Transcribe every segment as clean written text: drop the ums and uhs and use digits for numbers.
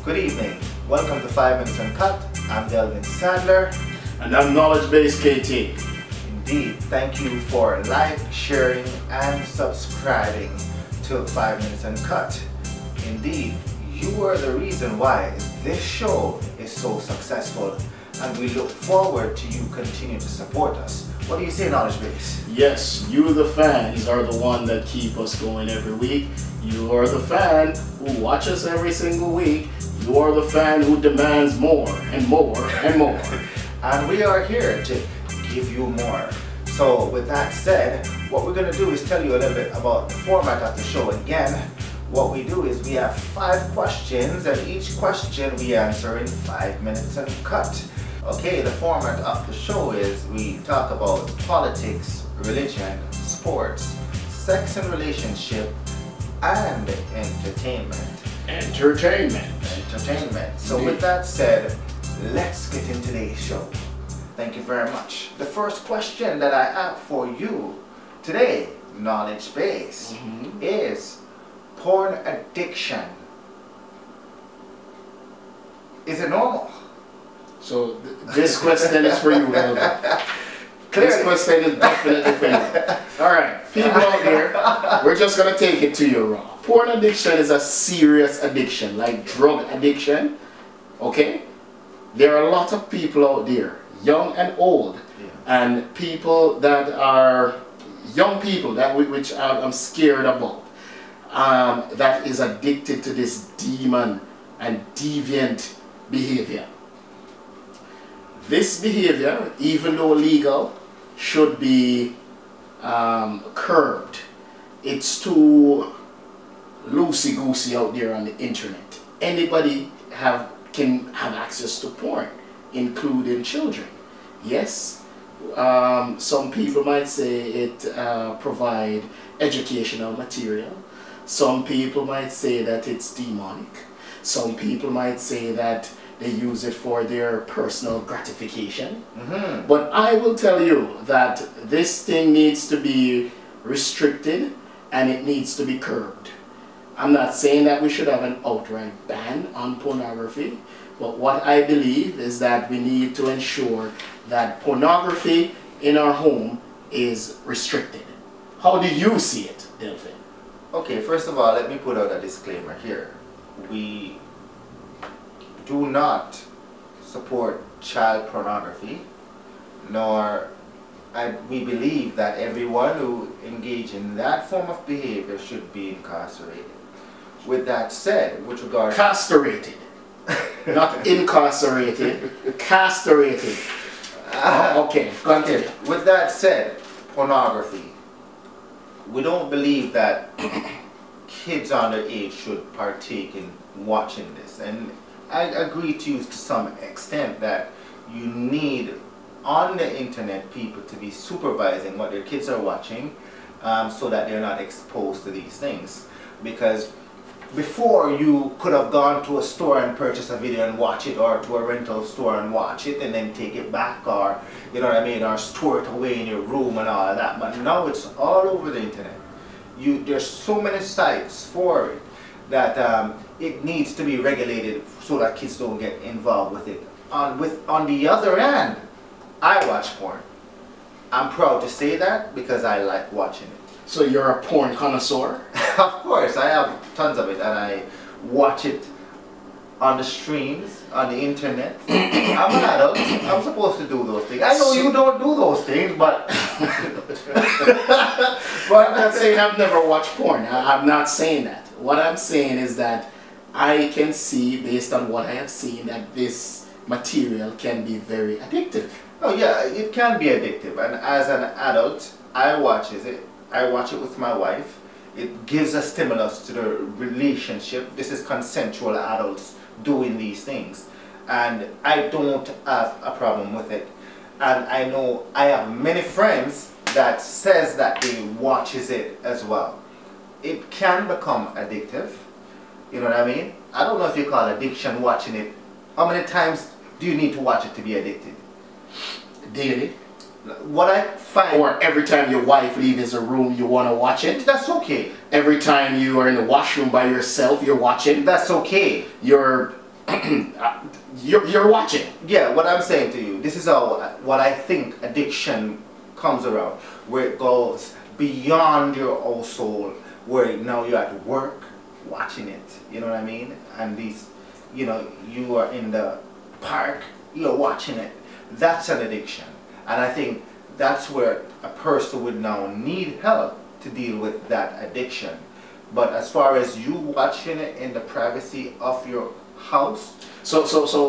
Good evening. Welcome to 5 Minutes Uncut. I'm Delvin Sadler. And I'm Knowledge-Based KT. Indeed. Thank you for sharing, and subscribing to 5 Minutes Uncut. Indeed, you are the reason why this show is so successful, and we look forward to you continue to support us. What do you say, Knowledge Base? Yes, you the fans are the one that keep us going every week. You are the fan who watch us every single week. You are the fan who demands more and more and more. And we are here to give you more. So with that said, what we're going to do is tell you a little bit about the format of the show. Again, what we do is we have 5 questions, and each question we answer in 5 minutes and cut. Okay, the format of the show is we talk about politics, religion, sports, sex and relationship, and entertainment. Entertainment. So with that said, let's get into today's show. Thank you very much. The first question that I have for you today, Knowledge Base, is porn addiction. Is it normal? So this question is for you, Delvin. This question is definitely for you. Alright, people out there, we're just going to take it to you raw. Porn addiction is a serious addiction, like drug addiction. Okay? There are a lot of people out there, young and old, and people that are, young people, which I'm scared about, that is addicted to this demon and deviant behavior. This behavior, even though legal, should be curbed. It's too loosey-goosey out there on the internet. Anybody can have access to porn, including children. Yes, some people might say it provide educational material. Some people might say that it's demonic. Some people might say that they use it for their personal gratification. But I will tell you that this thing needs to be restricted and it needs to be curbed. I'm not saying that we should have an outright ban on pornography, but what I believe is that we need to ensure that pornography in our home is restricted. How do you see it, Delvin? Okay, first of all, let me put out a disclaimer here. We do not support child pornography, nor we believe that everyone who engages in that form of behavior should be incarcerated. With that said, with regard to castrated, not incarcerated, castrated. Okay, continue. With that said, pornography. We don't believe that kids underage should partake in watching this, and I agree to you to some extent that you need on the internet people to be supervising what their kids are watching, so that they're not exposed to these things. Because before, you could have gone to a store and purchased a video and watch it, or to a rental store and watch it and then take it back, or you know what I mean, or store it away in your room and all of that. But now it's all over the internet. There's so many sites for it that it needs to be regulated so that kids don't get involved with it. On the other hand, I watch porn. I'm proud to say that because I like watching it. So you're a porn connoisseur? Of course, I have tons of it, and I watch it on the streams, on the internet. I'm an adult. I'm supposed to do those things. I know you don't do those things, but but I'm not saying I've never watched porn. I'm not saying that. What I'm saying is that I can see, based on what I have seen, that this material can be very addictive. Oh yeah, it can be addictive, and as an adult, I watch it with my wife. It gives a stimulus to the relationship. This is consensual adults doing these things, and I don't have a problem with it. And I know I have many friends that says that they watches it as well. It can become addictive. You know what I mean? I don't know if you call addiction watching it. How many times do you need to watch it to be addicted? Daily. What I find... Or every time your wife leaves a room, you want to watch it? That's okay. Every time you are in the washroom by yourself, you're watching? That's okay. You're you're watching. Yeah, what I'm saying to you, this is how what I think addiction comes around, where it goes beyond your household, where now you're at work watching it. You know what I mean? And these, you know, you are in the park, you're watching it. That's an addiction, and I think that's where a person would now need help to deal with that addiction. But as far as you watching it in the privacy of your house, so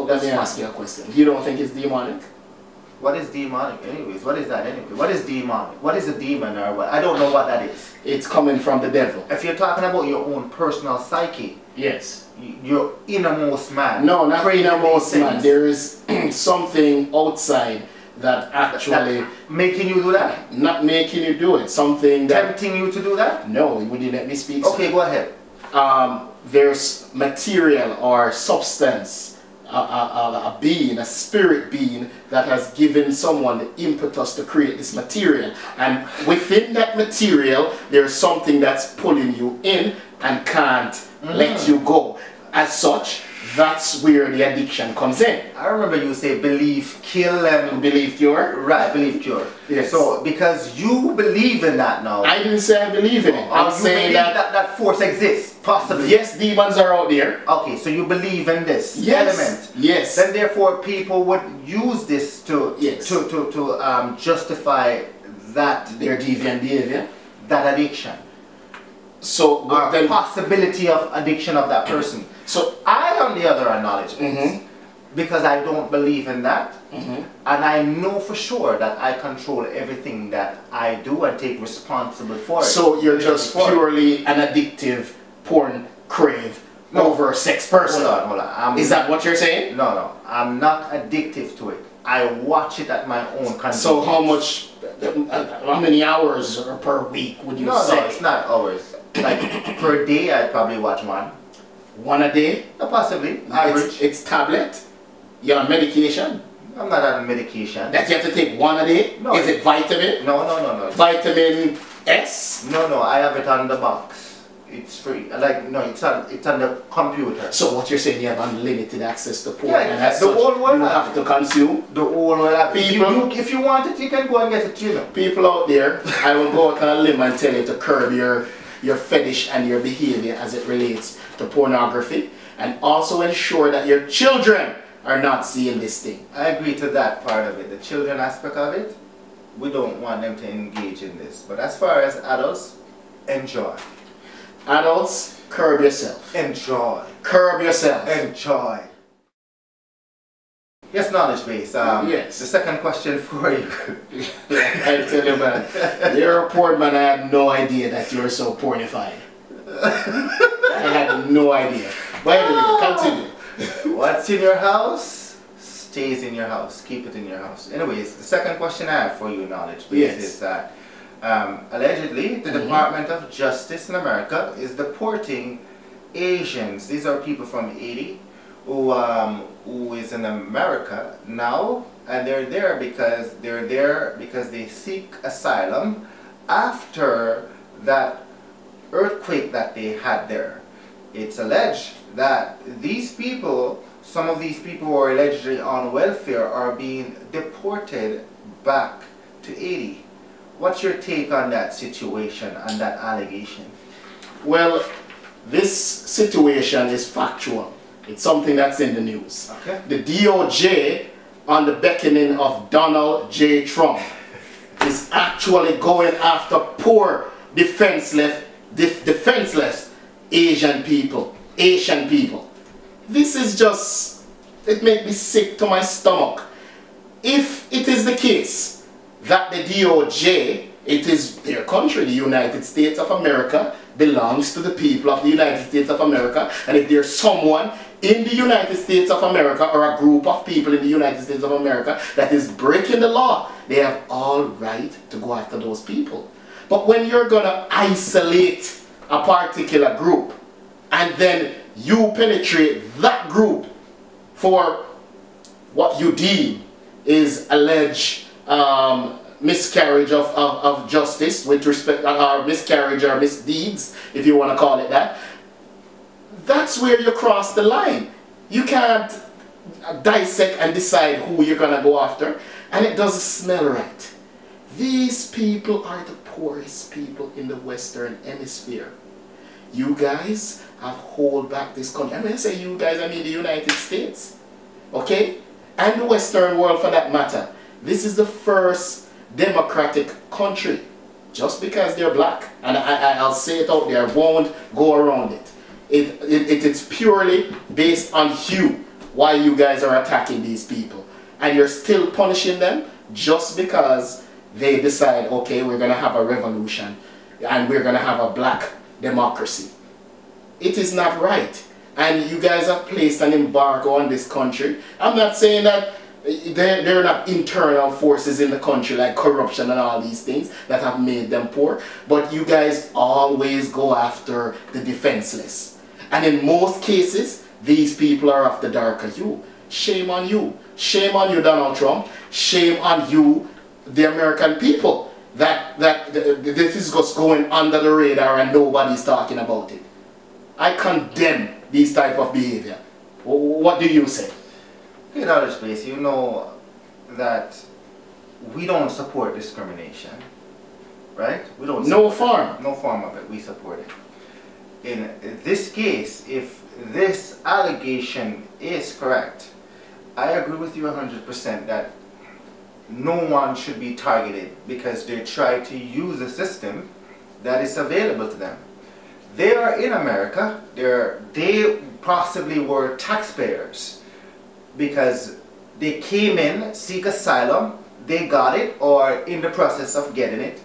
let me ask you a question. You don't think it's demonic? What is demonic anyways? What is that anyway? What is demonic? What is a demon or what? I don't know what that is. It's coming from the devil. If you're talking about your own personal psyche, yes, your innermost man. No, not innermost man. There is something outside that actually making you do that? Not making you do it. Something that tempting you to do that? No, would you let me speak? Okay, go ahead. There's material or substance, a being, a spirit being that has given someone the impetus to create this material, and within that material there's something that's pulling you in and can't let you go. As such, that's where the addiction comes in. I remember you say believe, kill, and believe cure. Right, believe cure. Yes. So because you believe in that now. I didn't say I believe in it. I'm saying that that force exists, possibly. Yes, demons are out there. Okay, so you believe in this element. Yes. Then therefore people would use this to justify that their deviant behavior, that addiction. So the possibility of addiction of that person. So I, on the other, acknowledge this because I don't believe in that, and I know for sure that I control everything that I do and take responsibility for it. So you're just purely an addictive porn crave over sex person. Hold on. Is that what you're saying? No. I'm not addictive to it. I watch it at my own convenience. So how many hours per week would you say? No, it's not hours. Like per day, I'd probably watch one. One a day? Possibly. Average. It's tablet? You're on medication? I'm not on medication. That you have to take one a day? No. Is it vitamin? No. Vitamin S? No, I have it on the box. It's free. It's on the computer. So what you're saying, you have unlimited access to porn, yeah, and as the such, whole world you have to consume? The whole world. People, if you want it, you can go and get it, you know. People out there, I will go out on a limb and tell you to curb your fetish and your behavior as it relates to pornography, and also ensure that your children are not seeing this thing. I agree to that part of it. The children aspect of it, we don't want them to engage in this. But as far as adults, enjoy. Adults, curb yourself. Enjoy. Curb yourself. Enjoy. Yes, knowledge base. Yes. The second question for you. I tell you, man, you're a porn man. I had no idea that you were so pornified. I had no idea. But anyway, continue. What's in your house stays in your house. Keep it in your house. Anyways, the second question I have for you, knowledge base, is that allegedly the Department of Justice in America is deporting Asians. These are people from Haiti who is in America now, and they're there because they seek asylum after that earthquake that they had there. It's alleged that these people, some of these people who are allegedly on welfare, are being deported back to Haiti. What's your take on that situation and that allegation? Well, this situation is factual. It's something that's in the news. Okay. The DOJ, on the beckoning of Donald J. Trump, is actually going after poor, defenseless Asian people. This is just, it makes me sick to my stomach. If it is the case that the DOJ, it is their country, the United States of America, belongs to the people of the United States of America, and if there's someone in the United States of America or a group of people in the United States of America that is breaking the law, they have all right to go after those people. But when you're going to isolate a particular group and then you penetrate that group for what you deem is alleged miscarriage of justice with respect to miscarriage or misdeeds, if you want to call it that, that's where you cross the line. You can't dissect and decide who you're going to go after, and it doesn't smell right. These people are the poorest people in the Western Hemisphere. You guys have held back this country. And when I say you guys, I mean the United States. Okay? And the Western world for that matter. This is the first democratic country. Just because they're black. And I'll say it out there, I won't go around it. It's purely based on hue why you guys are attacking these people. And you're still punishing them just because they decide, okay, we're going to have a revolution and we're going to have a black democracy. It is not right. And you guys have placed an embargo on this country. I'm not saying that there are not internal forces in the country like corruption and all these things that have made them poor, but you guys always go after the defenseless. And in most cases, these people are of the darker hue. Shame on you. Shame on you, Donald Trump. Shame on you, the American people, that this is just going under the radar and nobody's talking about it. I condemn these type of behavior. What do you say? In other space, you know that we don't support discrimination, right? We don't. No form. No form of it. We support it. In this case, if this allegation is correct, I agree with you 100% that no one should be targeted because they try to use a system that is available to them. They are in America. They possibly were taxpayers because they came in, seek asylum, they got it, or in the process of getting it.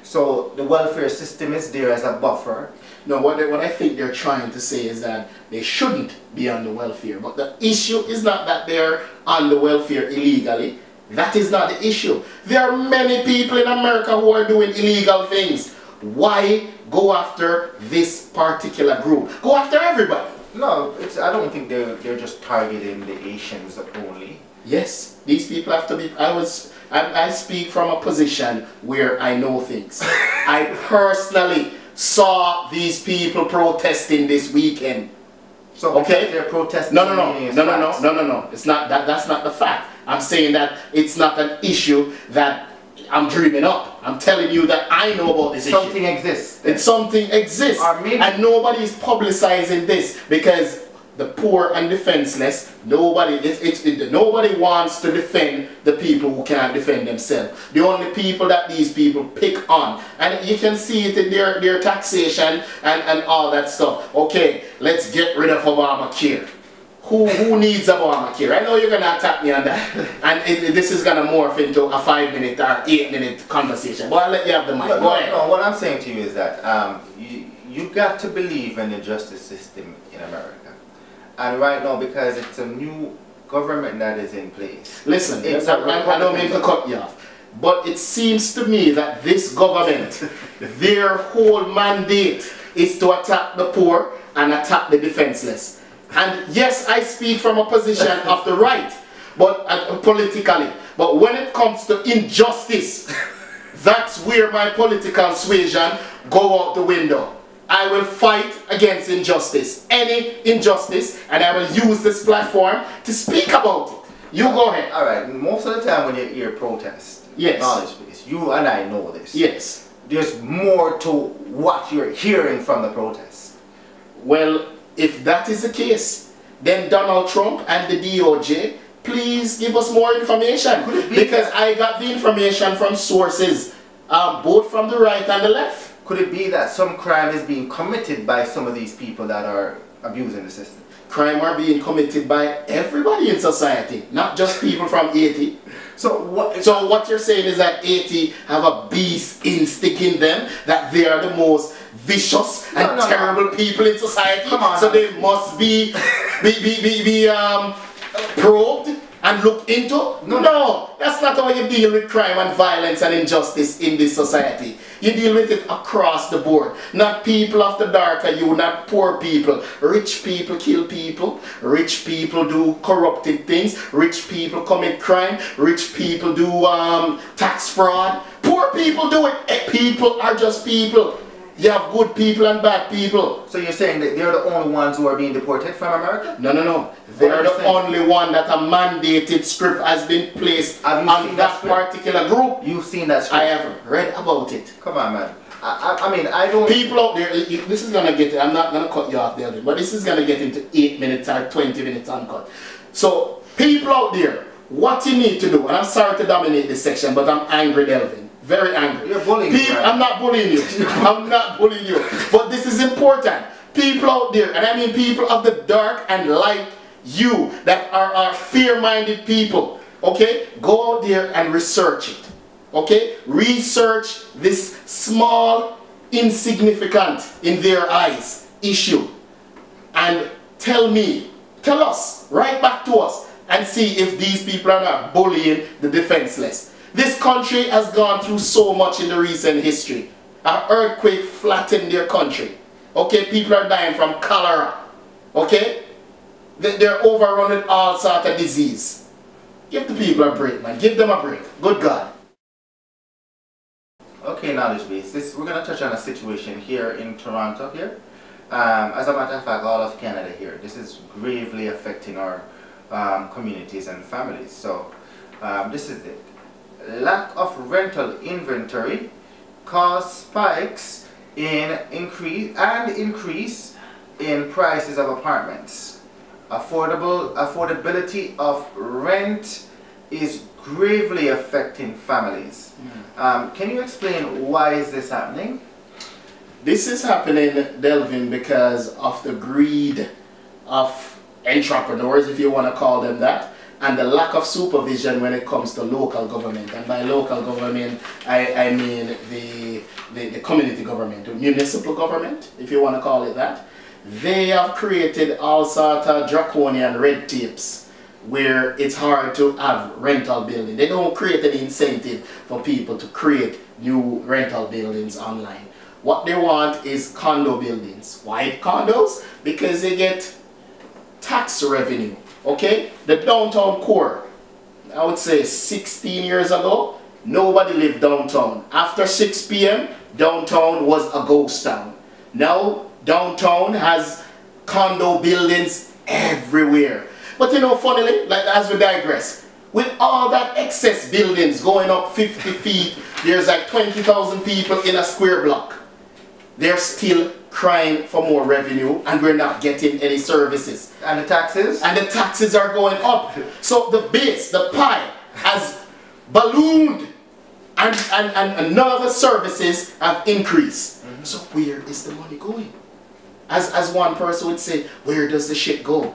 So the welfare system is there as a buffer. No, what I think they're trying to say is that they shouldn't be on the welfare. But the issue is not that they're on the welfare illegally. That is not the issue. There are many people in America who are doing illegal things. Why go after this particular group? Go after everybody. No, I don't think they're just targeting the Asians only. Yes, these people have to be. I speak from a position where I know things. I personally saw these people protesting this weekend. So okay, they're protesting. No. It's not that. That's not the fact. I'm saying that it's not an issue that I'm dreaming up. I'm telling you that I know about this issue. Something exists. It's something exists. And nobody is publicizing this because the poor and defenseless, nobody wants to defend the people who can't defend themselves. The only people that these people pick on. And you can see it in their taxation and all that stuff. Okay, let's get rid of Obamacare. Who needs Obamacare? I know you're going to attack me on that. And this is going to morph into a 5-minute or 8-minute conversation. But I'll let you have the mic. Go ahead. No, what I'm saying to you is that you got to believe in the justice system in America. And right now, because it's a new government that is in place. Listen, I don't mean to cut you off. But it seems to me that this government, their whole mandate is to attack the poor and attack the defenseless. And yes, I speak from a position of the right, but politically. But when it comes to injustice, that's where my political suasion go out the window. I will fight against injustice, any injustice, and I will use this platform to speak about it. You go ahead. All right. Most of the time when you hear protests, yes, knowledge base, you and I know this. Yes. There's more to what you're hearing from the protests. Well, if that is the case, then Donald Trump and the DOJ, please give us more information. Because I got the information from sources, both from the right and the left. Could it be that some crime is being committed by some of these people that are abusing the system? Crime are being committed by everybody in society, not just people from Haiti. So what you're saying is that Haiti have a beast instinct in them, that they are the most vicious and terrible people in society. Come on, so they must be probed and looked into? No, that's not how you deal with crime and violence and injustice in this society. You deal with it across the board. Not people of the darker hue, not poor people. Rich people kill people. Rich people do corrupted things. Rich people commit crime. Rich people do tax fraud. Poor people do it. People are just people. You have good people and bad people. So you're saying that they're the only ones who are being deported from America? No, no, no. They're the only one that a mandated script has been placed on that particular group. You've seen that script? I have read about it. Come on, man. I mean, I don't... People out there, this is going to get, I'm not going to cut you off there, but this is going to get into 8 minutes or 20 minutes uncut. So, people out there, what you need to do, and I'm sorry to dominate this section, but I'm angry, Delvin. Very angry. You're bullying me, right? I'm not bullying you. I'm not bullying you. But this is important. People out there, and I mean people of the dark and light you, that are fear-minded people, okay? Go out there and research it, okay? Research this small, insignificant, in their eyes, issue. And tell us, write back to us, and see if these people are not bullying the defenseless. This country has gone through so much in the recent history. An earthquake flattened their country. Okay, people are dying from cholera. Okay? They're overrun with all sorts of disease. Give the people a break, man. Give them a break. Good God. Okay, knowledge base. We're going to touch on a situation here in Toronto here. As a matter of fact, all of Canada here. This is gravely affecting our communities and families. So, this is it. Lack of rental inventory cause spikes in increase in prices of apartments. Affordability of rent is gravely affecting families. Can you explain why is this happening? This is happening, Delvin, because of the greed of entrepreneurs, if you want to call them that, and the lack of supervision when it comes to local government. And by local government, I mean the community government, the municipal government, if you want to call it that. They have created all sorts of draconian red tapes where it's hard to have rental building. They don't create any incentive for people to create new rental buildings online. What they want is condo buildings. Why condos? Because they get tax revenue. Okay, the downtown core, I would say 16 years ago, nobody lived downtown. After 6 p.m., downtown was a ghost town. Now, downtown has condo buildings everywhere. But you know, funnily, like as we digress, with all that excess buildings going up 50 feet, there's like 20,000 people in a square block. They're still crying for more revenue and we're not getting any services. And the taxes? And the taxes are going up. So the base, the pie, has ballooned and none of the services have increased. So where is the money going? As one person would say, where does the shit go?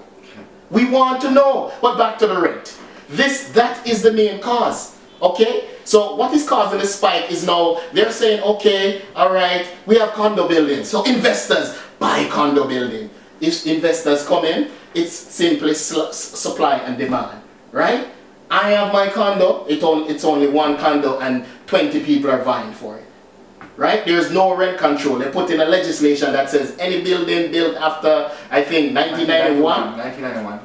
We want to know. But back to the rent. That is the main cause. Okay? So what is causing the spike is now they're saying, okay, alright, we have condo buildings. So investors buy condo building. If investors come in, it's simply supply and demand. Right? I have my condo, it's only one condo and 20 people are vying for it. Right? There's no rent control. They put in a legislation that says any building built after, I think, 1991. 1991.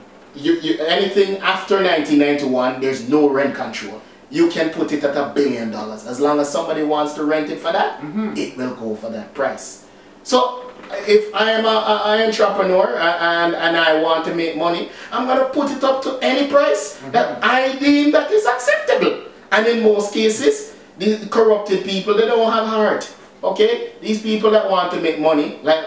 Anything after 1991, there's no rent control. You can put it at $1 billion. As long as somebody wants to rent it for that, it will go for that price. So if I am an entrepreneur and I want to make money, I'm going to put it up to any price that I deem that is acceptable. And in most cases, the corrupted people, they don't have heart. Okay? These people that want to make money, like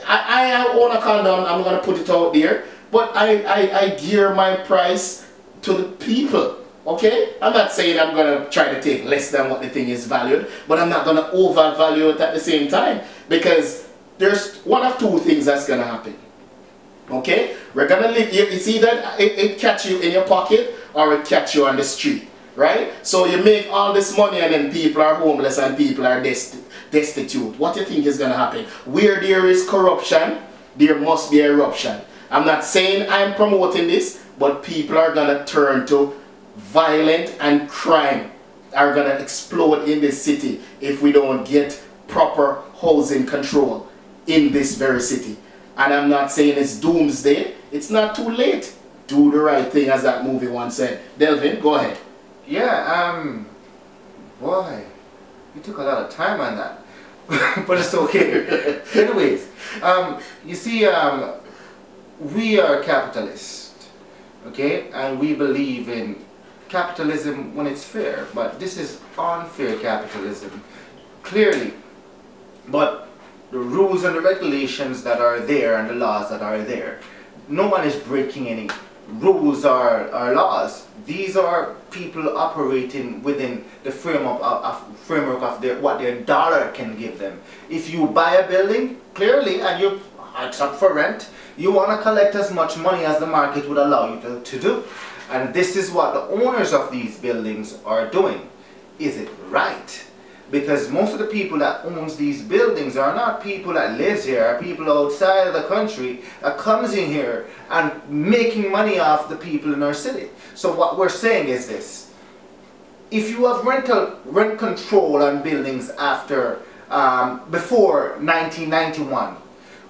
I own a condo, I'm going to put it out there, but I gear my price to the people. Okay? I'm not saying I'm going to try to take less than what the thing is valued, but I'm not going to overvalue it at the same time, because there's one of two things that's going to happen. Okay? We're going to live, you see that it catch you in your pocket or it catch you on the street. Right? So you make all this money and then people are homeless and people are destitute. What do you think is going to happen? Where there is corruption, there must be eruption. I'm not saying I'm promoting this, but people are going to turn to violent, and crime are going to explode in this city if we don't get proper housing control in this very city. And I'm not saying it's doomsday. It's not too late. Do the right thing, as that movie once said. Delvin, go ahead. Yeah, boy, you took a lot of time on that. but it's okay. Anyways, you see, we are capitalists, okay, and we believe in capitalism when it's fair, but this is unfair capitalism, clearly. But the rules and the regulations that are there and the laws that are there, no one is breaking any rules or laws. These are people operating within the framework of what their dollar can give them. If you buy a building, clearly, and it's up for rent, you want to collect as much money as the market would allow you to do. And this is what the owners of these buildings are doing. Is it right? Because most of the people that owns these buildings are not people that lives here, are people outside of the country that comes in here and making money off the people in our city. So what we're saying is this: if you have rent control on buildings after before 1991,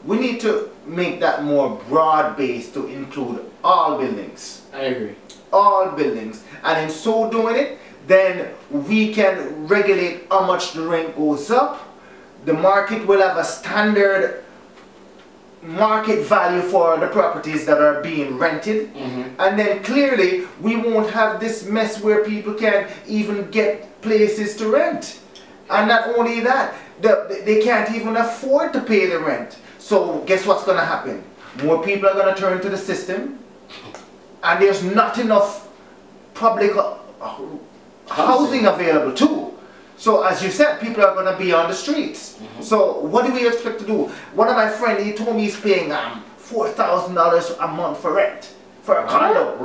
we need to make that more broad-based to include all buildings. I agree. All buildings, and in so doing it, then we can regulate how much the rent goes up. The market will have a standard market value for the properties that are being rented. And then clearly we won't have this mess where people can't even get places to rent. And not only that, they can't even afford to pay the rent. So guess what's going to happen? More people are going to turn to the system, and there's not enough public housing available too. So as you said, people are going to be on the streets. So what do we expect to do? One of my friends, he told me he's paying $4,000 a month for rent for a condo.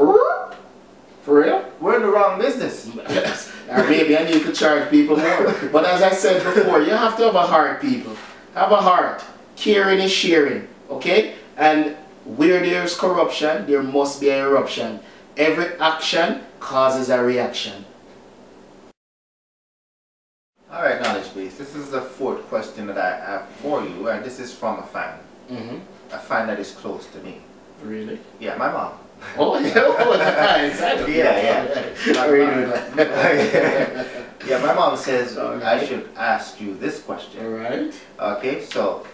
For real? We're in the wrong business. Or maybe I need to charge people more. But as I said before, you have to have a heart, people. Have a heart. Caring is sharing. Okay? And where there's corruption, there must be an eruption. Every action causes a reaction. Alright, knowledge base. This is the fourth question that I have for you, and this is from a fan. A fan that is close to me. Really? Yeah, my mom. Oh, nice. Yeah, my mom says I should ask you this question. Alright. Okay, so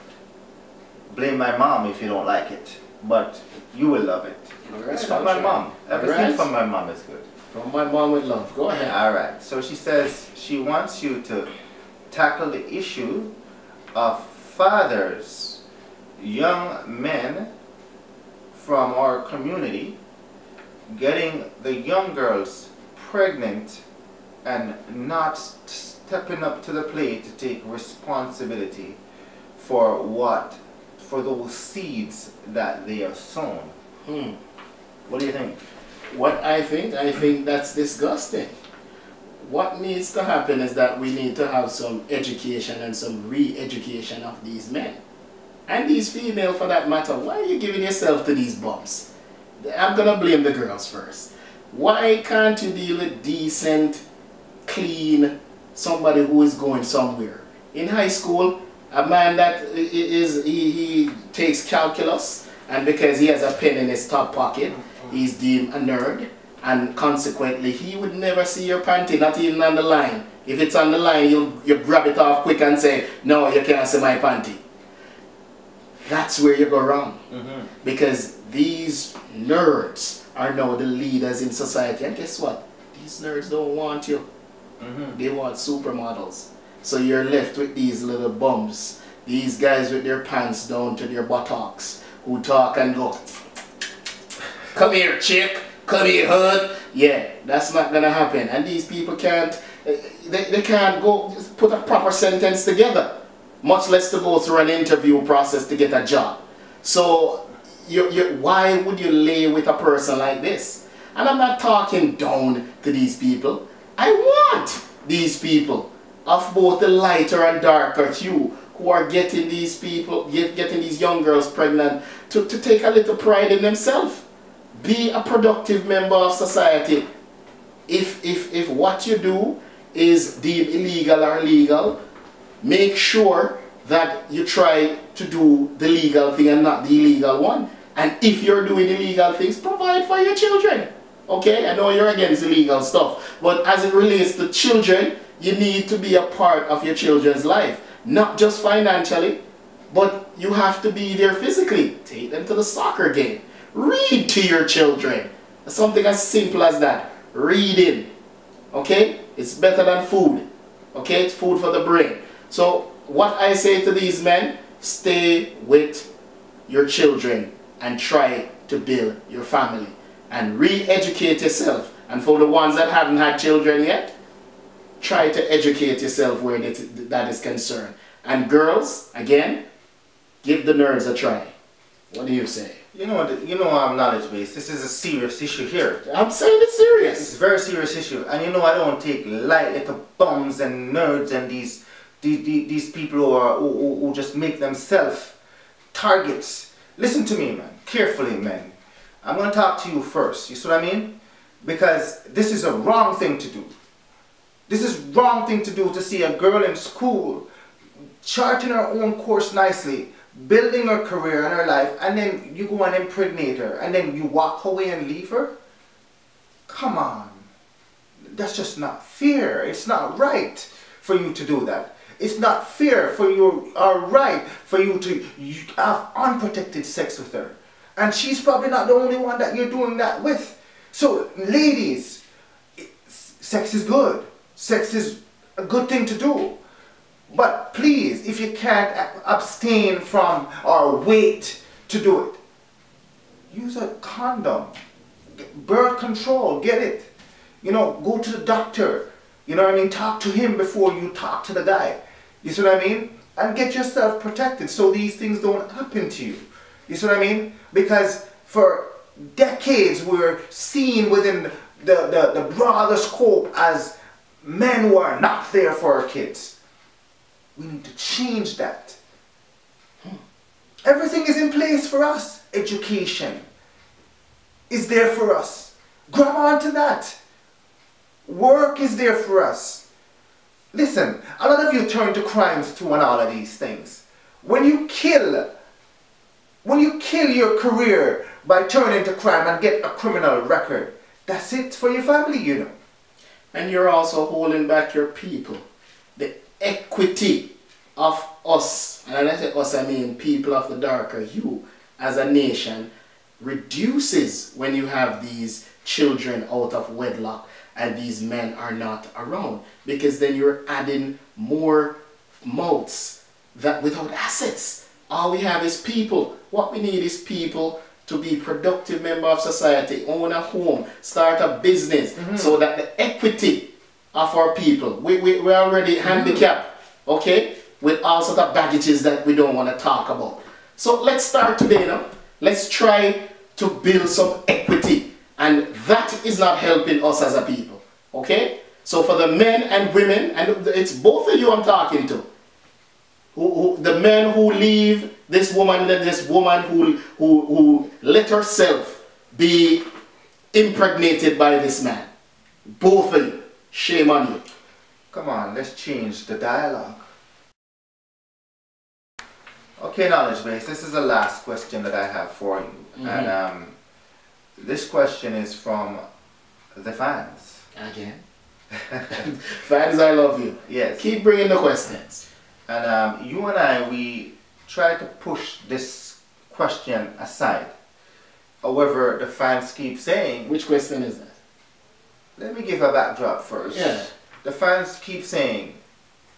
blame my mom if you don't like it, but you will love it. Right, it's from my mom. Everything from my mom is good. From my mom with love. Go ahead. Alright, so she says she wants you to tackle the issue of fathers, young men from our community getting the young girls pregnant and not stepping up to the plate to take responsibility for those seeds that they have sown. What do you think? What I think that's disgusting. What needs to happen is that we need to have some education and some re-education of these men. And these female for that matter. Why are you giving yourself to these bumps? I'm going to blame the girls first. Why can't you deal with decent, clean, somebody who is going somewhere? In high school, a man that he takes calculus, and because he has a pen in his top pocket, he's deemed a nerd, and consequently he would never see your panty, not even on the line. If it's on the line, you grab it off quick and say, no, you can't see my panty. That's where you go wrong. Because these nerds are now the leaders in society. And guess what? These nerds don't want you. They want supermodels. So you're left with these little bums. These guys with their pants down to their buttocks, who talk and go, come here chick, come here hood. Yeah, that's not gonna happen. And these people can't, they can't go put a proper sentence together, much less to go through an interview process to get a job. So why would you lay with a person like this? And I'm not talking down to these people. I want these people of both the lighter and darker hue who are getting these people, getting these young girls pregnant, to take a little pride in themselves. Be a productive member of society. If what you do is deemed illegal or legal, make sure that you try to do the legal thing and not the illegal one. And if you're doing illegal things, provide for your children. Okay, I know you're against illegal stuff, but as it relates to children, you need to be a part of your children's life. not just financially, but you have to be there physically. Take them to the soccer game. Read to your children. Something as simple as that. Reading. Okay? It's better than food. Okay? It's food for the brain. So what I say to these men, stay with your children and try to build your family. And re-educate yourself. And for the ones that haven't had children yet, try to educate yourself where that is concerned. And girls, again, give the nerds a try. What do you say? You know, I'm knowledge-based. This is a serious issue here. I'm saying it's serious. It's a very serious issue. And you know, I don't take lightly to bums and nerds and these people who just make themselves targets. Listen to me, man. Carefully, man. I'm going to talk to you first. You see what I mean? Because this is a wrong thing to do. This is wrong thing to do, to see a girl in school charting her own course nicely, building her career and her life, and then you go and impregnate her, and then you walk away and leave her? Come on. That's just not fair. It's not right for you to do that. It's not fair for you, or right for you to have unprotected sex with her. And she's probably not the only one that you're doing that with. So, ladies, sex is good. Sex is a good thing to do. But please, if you can't abstain from or wait to do it, use a condom. Birth control, get it. You know, go to the doctor. You know what I mean? Talk to him before you talk to the guy. You see what I mean? And get yourself protected so these things don't happen to you. You see what I mean? Because for decades we're seen within the broader scope as men who are not there for our kids. We need to change that. Everything is in place for us. Education is there for us. Grab on to that. Work is there for us. Listen, a lot of you turn to crimes too and all of these things. When you kill your career by turning to crime and get a criminal record, that's it for your family, you know. And you're also holding back your people. The equity of us, and when I say us, I mean people of the darker hue, as a nation, reduces when you have these children out of wedlock and these men are not around. Because then you're adding more mouths that without assets. All we have is people. What we need is people to be productive member of society, own a home, start a business, so that the equity of our people, we're already handicapped, okay, with all sort of baggages that we don't want to talk about. So let's start today now. Let's try to build some equity, and that is not helping us as a people, okay? So for the men and women, and it's both of you I'm talking to, the men who leave this woman, and this woman who let herself be impregnated by this man. Both of you. Shame on you. Come on, let's change the dialogue. Okay, knowledge base, this is the last question that I have for you. And this question is from the fans. Again? Fans, I love you. Yes. Keep bringing the questions. And you and I, we try to push this question aside. However, the fans keep saying... Which question is that? Let me give a backdrop first. Yeah. The fans keep saying,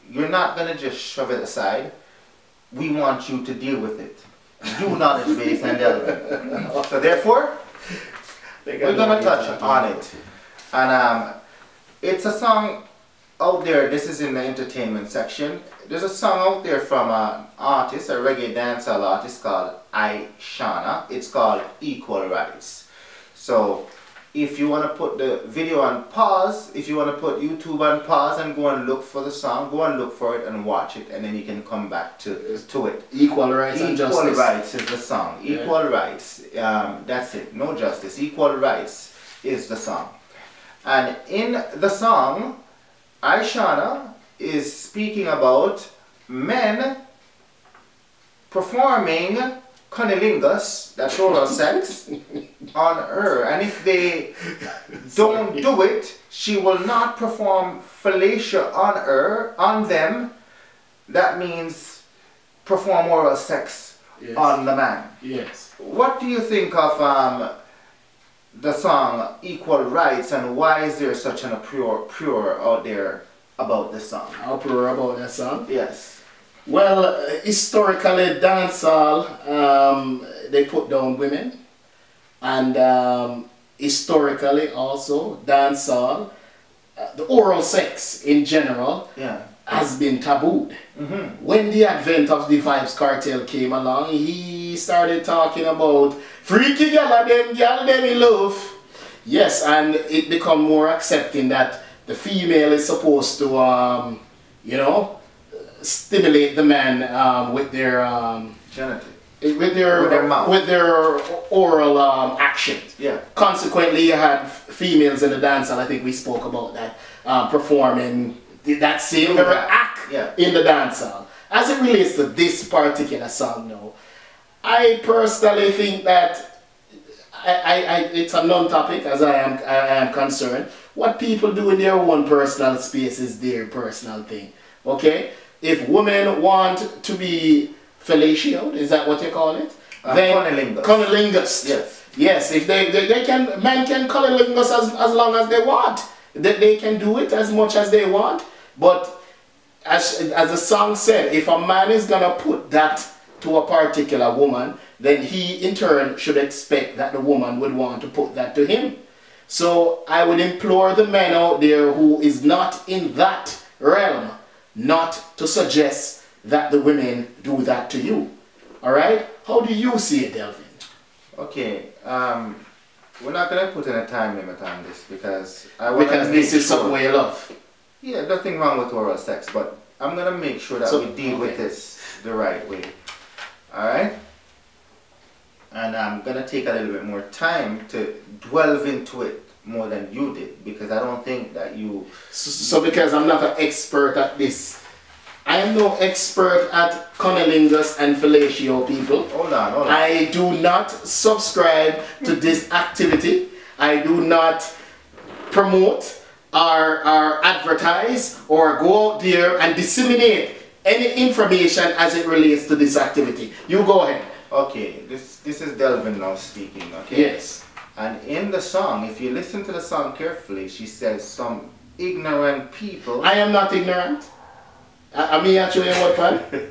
you're not going to just shove it aside. We want you to deal with it. You knowledge base and Delvin. So therefore, we're going to touch on it. And it's a song out there. This is in the entertainment section. There's a song out there from an artist, a reggae dancehall artist called Ishawna. It's called Equal Rights. So if you want to put the video on pause, if you want to put YouTube on pause and go and look for the song, go and look for it and watch it, and then you can come back to it. Equal Rights and Justice. Equal Rights is the song. Equal Rights. That's it. No justice. Equal Rights is the song. And in the song, Ishawna is speaking about men performing cunnilingus, that's oral sex, on her. And if they don't do it, she will not perform fellatio on her, on them, that means perform oral sex on the man. Yes. What do you think of the song Equal Rights, and why is there such an uproar out there about this song? Uproar about that song? Yes. Well, historically, dancehall, they put down women, and historically also, dancehall, the oral sex in general, has been tabooed. When the advent of the Vibes Cartel came along, he started talking about freaky gyal them in love. Yes, and it become more accepting that the female is supposed to, you know, stimulate the man with their with their oral actions. Yeah. Consequently, you had females in the dancehall. I think we spoke about that, performing that same very act in the dancehall. As it relates to this particular song, now, I personally think that it's a non-topic, as I am concerned. What people do in their own personal space is their personal thing. Okay? If women want to be fellatioed, is that what you call it? Then cunnilingus. Yes. Yes, if they can, men can cunnilingus as long as they want. They can do it as much as they want. But as the song said, if a man is gonna put that to a particular woman, then he in turn should expect that the woman would want to put that to him. So I would implore the men out there who is not in that realm not to suggest that the women do that to you. Alright? How do you see it, Delvin? Okay, we're not going to put in a time limit on this because this is something you love. Yeah, nothing wrong with oral sex, but I'm going to make sure that we deal with this the right way. Alright? And I'm going to take a little bit more time to delve into it more than you did, because I don't think that you... So because I'm not an expert at this, I am no expert at cunnilingus and fellatio, people. Hold on. I do not subscribe to this activity. I do not promote or advertise or go out there and disseminate any information as it relates to this activity. You go ahead. Okay, this is Delvin now speaking, okay? Yes. And in the song, if you listen to the song carefully, she says some ignorant people... I am not ignorant. I mean, actually, what, man?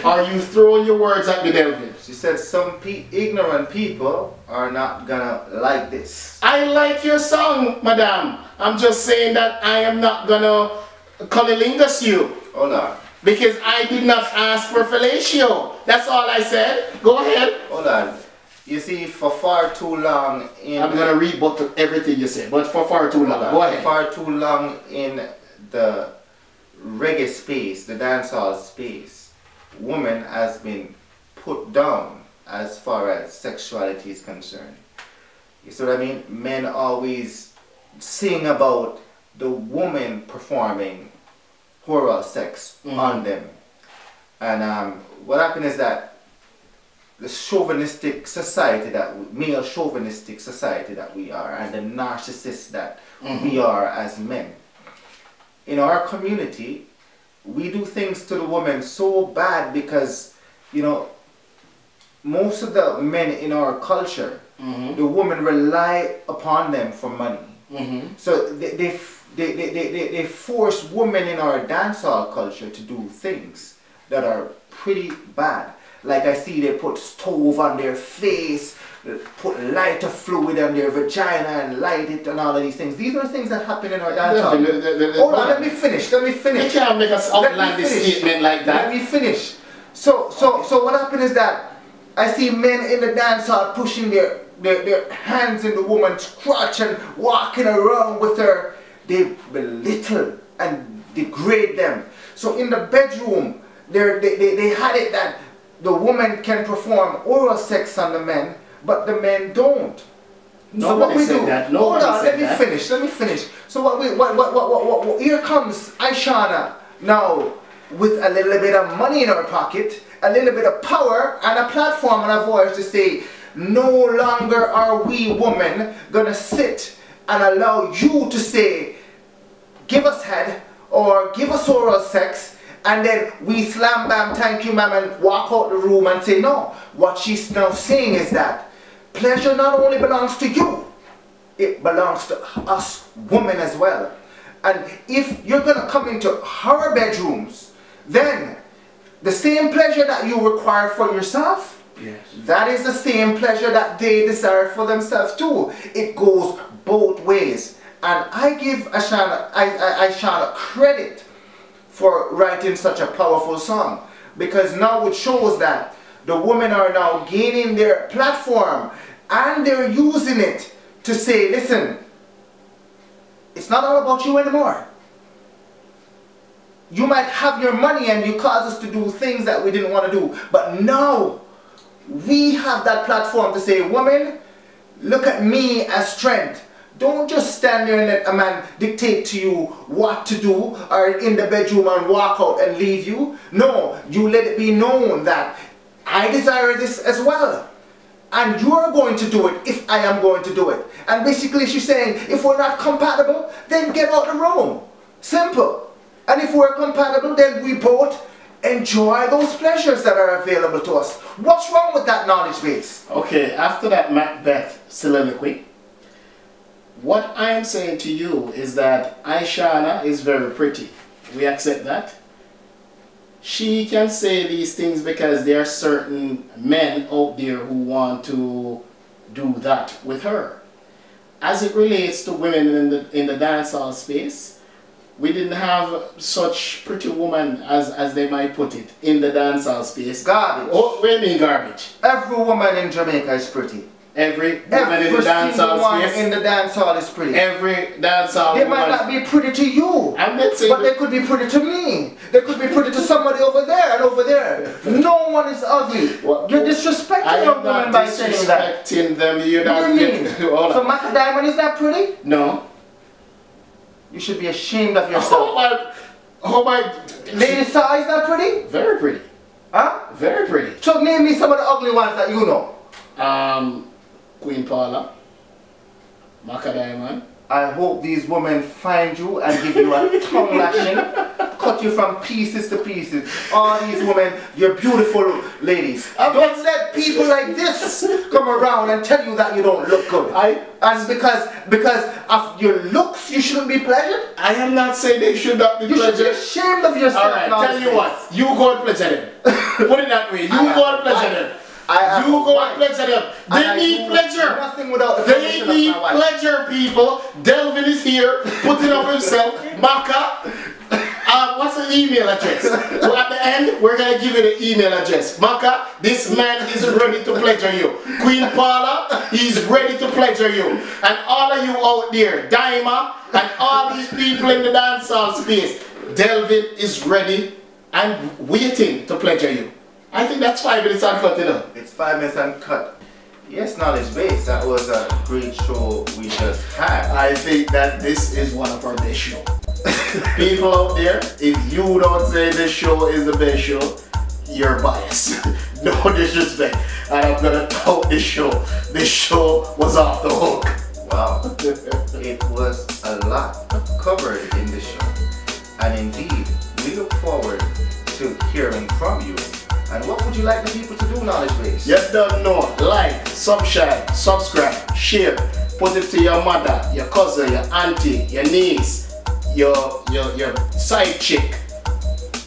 Are you throwing your words at me, Delvin? She said some ignorant people are not gonna like this. I like your song, madam. I'm just saying that I am not gonna cunnilingus you. Hold on. Because I did not ask for fellatio. That's all I said. Go ahead. Hold on. You see, for far too long in... I'm gonna rebut everything you said, but for far too long. Go ahead. For far too long in the reggae space, the dancehall space, woman has been put down as far as sexuality is concerned. You see what I mean? Men always sing about the woman performing oral sex on them. And what happened is that the chauvinistic society male chauvinistic society that we are, and the narcissists that we are as men. In our community, we do things to the woman so bad because, you know, most of the men in our culture, the women rely upon them for money. So they force women in our dancehall culture to do things that are pretty bad. Like I see they put stove on their face, put lighter fluid on their vagina and light it and all of these things. These are things that happen in our dancehall. Hold on, let me finish. You can't make us outlandish statement like that. Let me finish. So what happened is that I see men in the dancehall pushing their hands in the woman's crotch and walking around with her. They belittle and degrade them. So in the bedroom, they had it that the woman can perform oral sex on the men, but the men don't. So what we do? Hold on, let me finish. So what here comes Ishawna now with a little bit of money in her pocket, a little bit of power and a platform and a voice to say, no longer are we women gonna sit and allow you to say, give us head or give us oral sex, and then we slam bam, thank you ma'am, and walk out the room and say no. What she's now saying is that pleasure not only belongs to you, it belongs to us women as well. And if you're going to come into her bedrooms, then the same pleasure that you require for yourself, yes, that is the same pleasure that they desire for themselves too. It goes both ways. And I give Ishawna credit for writing such a powerful song, because now it shows that the women are now gaining their platform and they're using it to say, listen, it's not all about you anymore. You might have your money and you cause us to do things that we didn't want to do, but now we have that platform to say, women, look at me as strength. Don't just stand there and let a man dictate to you what to do or in the bedroom and walk out and leave you. No, you let it be known that I desire this as well. And you're going to do it if I am going to do it. And basically she's saying, if we're not compatible, then get out the room. Simple. And if we're compatible, then we both enjoy those pleasures that are available to us. What's wrong with that knowledge base? Okay, after that Macbeth soliloquy, what I am saying to you is that Ishawna is very pretty. We accept that. She can say these things because there are certain men out there who want to do that with her. As it relates to women in the dancehall space, we didn't have such pretty woman, as they might put it, in the dancehall space. Garbage. Oh, what do you mean garbage? Every woman in Jamaica is pretty. Every woman in the dancehall space. In the dancehall is pretty. Every dancehall They might not be pretty to you, I'm not saying, but they could be pretty to me. They could be pretty to somebody over there and over there. No one is ugly. What? You're disrespecting young women by saying that. Disrespecting them. You're What not do you mean? Hold So on. Maca Diamond is that pretty? No. You should be ashamed of yourself. Oh my. Lady Saw is that pretty? Very pretty. Huh? Very pretty. So name me some of the ugly ones that you know. Queen Paula, Maca Diamond. I hope these women find you and give you a tongue lashing, cut you from pieces to pieces. All these women, you're beautiful ladies. Don't let people like this come around and tell you that you don't look good. And because of your looks, you shouldn't be pleasured. I am not saying they should not be pleasured. You should be ashamed of yourself. Alright, tell you what, you go and pleasure them. Put it that way, you go and pleasure them. You go and pleasure them. They need pleasure. Nothing without the They need pleasure, people. Delvin is here, putting up himself. Maca, what's the email address? So at the end, we're going to give you the email address. Maca, this man is ready to pleasure you. Queen Paula, he's ready to pleasure you. And all of you out there, Daima, and all these people in the dancehall space, Delvin is ready and waiting to pleasure you. I think that's 5 minutes uncut, you know. It's 5 minutes uncut. Yes, knowledge base. That was a great show we just had. I think that this is one of our best shows. People out there, if you don't say this show is the best show, you're biased. No disrespect. And I'm gonna tout this show. This show was off the hook. Wow. It was a lot covered in this show. And indeed, we look forward to hearing from you. And what would you like the people to do, knowledge base? You don't know. Like, subscribe, share. Put it to your mother, your cousin, your auntie, your niece, your side chick.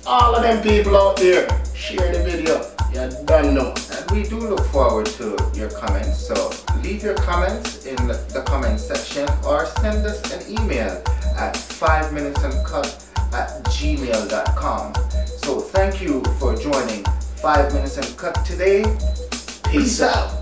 All of them people out there, share the video. You don't know. And we do look forward to your comments. So leave your comments in the comment section or send us an email at 5minutesuncut@gmail.com. So thank you for joining 5 Minutes Uncut today. Peace out.